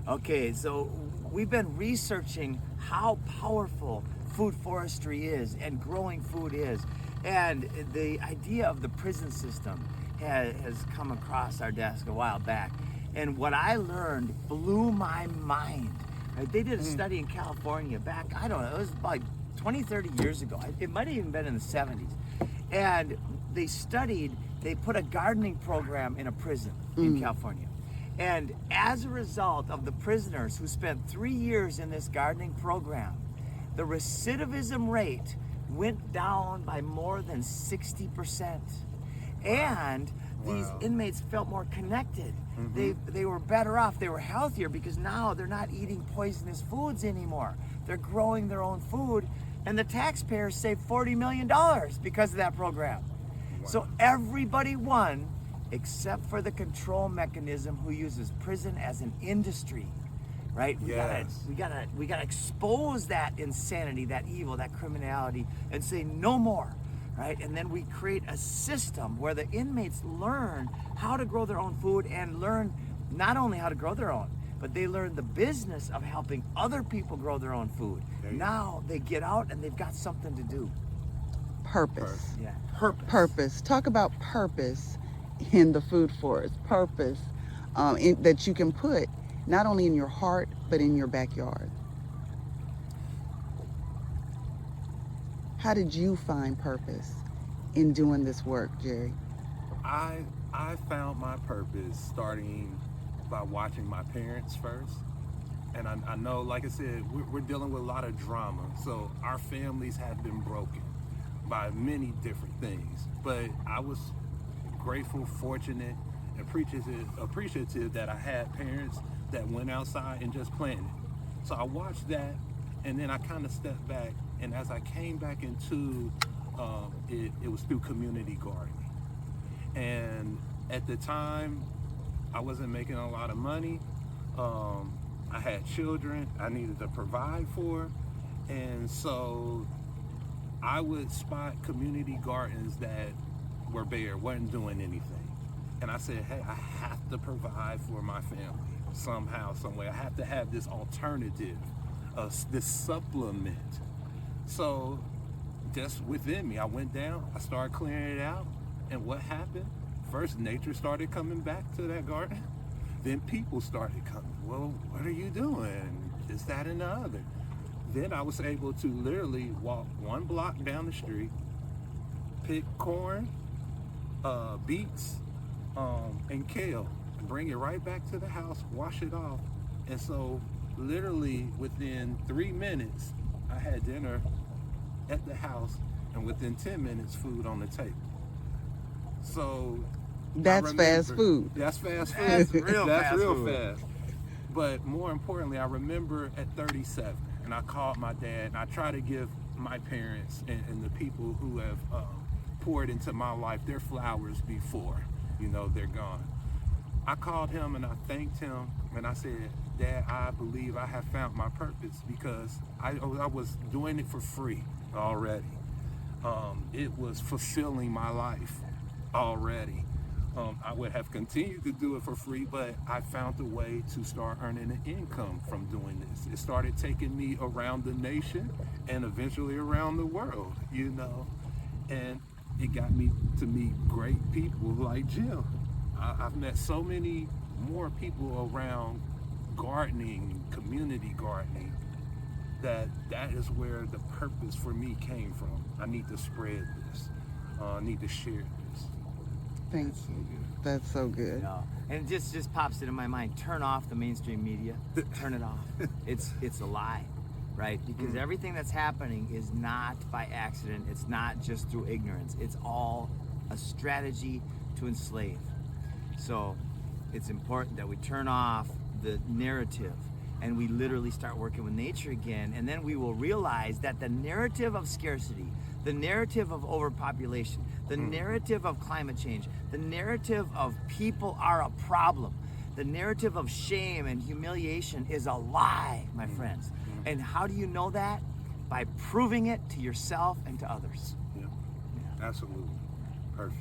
Okay, so we've been researching how powerful food forestry is and growing food is. And the idea of the prison system has come across our desk a while back. And what I learned blew my mind. Right? They did a study in California back, I don't know, it was about 20, 30 years ago. It might have even been in the 70s. And they put a gardening program in a prison in California. And as a result of the prisoners who spent 3 years in this gardening program, the recidivism rate went down by more than 60%. And these inmates felt more connected. They were better off. They were healthier because now they're not eating poisonous foods anymore. They're growing their own food, and the taxpayers save $40 million because of that program. So everybody won, except for the control mechanism who uses prison as an industry, right? We gotta expose that insanity, that evil, that criminality, and say no more, right? And then we create a system where the inmates learn how to grow their own food and learn not only how to grow their own, but they learn the business of helping other people grow their own food. Now they get out and they've got something to do. Purpose. Yeah, purpose. Purpose. Talk about purpose in the food forest. Purpose that you can put not only in your heart, but in your backyard. How did you find purpose in doing this work, Jerry? I found my purpose starting by watching my parents first. And I know, like I said, we're dealing with a lot of drama. So our families have been broken by many different things. But I was grateful, fortunate, and appreciative that I had parents that went outside and just planted. So I watched that, and then I kind of stepped back. And as I came back into it was through community gardening. And at the time, I wasn't making a lot of money. I had children I needed to provide for. And so I would spot community gardens that were bare, wasn't doing anything. And I said, hey, I have to provide for my family somehow, some way. I have to have this alternative, this supplement. So just within me, I went down, I started clearing it out. And what happened? First, nature started coming back to that garden. Then people started coming. Well, what are you doing? This, that, and the other. Then I was able to literally walk 1 block down the street, pick corn, beets, and kale, and bring it right back to the house, wash it off. And so literally within 3 minutes, I had dinner at the house, and within 10 minutes, food on the table. So that's fast food. That's fast food. That's real That's fast real food. fast. But more importantly, I remember at 37, and I called my dad, and I try to give my parents and the people who have poured into my life their flowers before, they're gone. I called him and I thanked him, and I said, Dad, I believe I have found my purpose, because I was doing it for free already. It was fulfilling my life already. I would have continued to do it for free, but I found a way to start earning an income from doing this. It started taking me around the nation and eventually around the world, and it got me to meet great people like Jim. I've met so many more people around gardening, community gardening, that is where the purpose for me came from. I need to spread this. I need to share this. Thank you. That's so good. And it just pops into my mind. Turn off the mainstream media. Turn it off. It's a lie, right? Because everything that's happening is not by accident. It's not just through ignorance. It's all a strategy to enslave. So it's important that we turn off the narrative and we literally start working with nature again. And then we will realize that the narrative of scarcity, the narrative of overpopulation, the narrative of climate change, the narrative of people are a problem, the narrative of shame and humiliation is a lie, my friends. And how do you know that? By proving it to yourself and to others. Yeah. Absolutely. Perfect.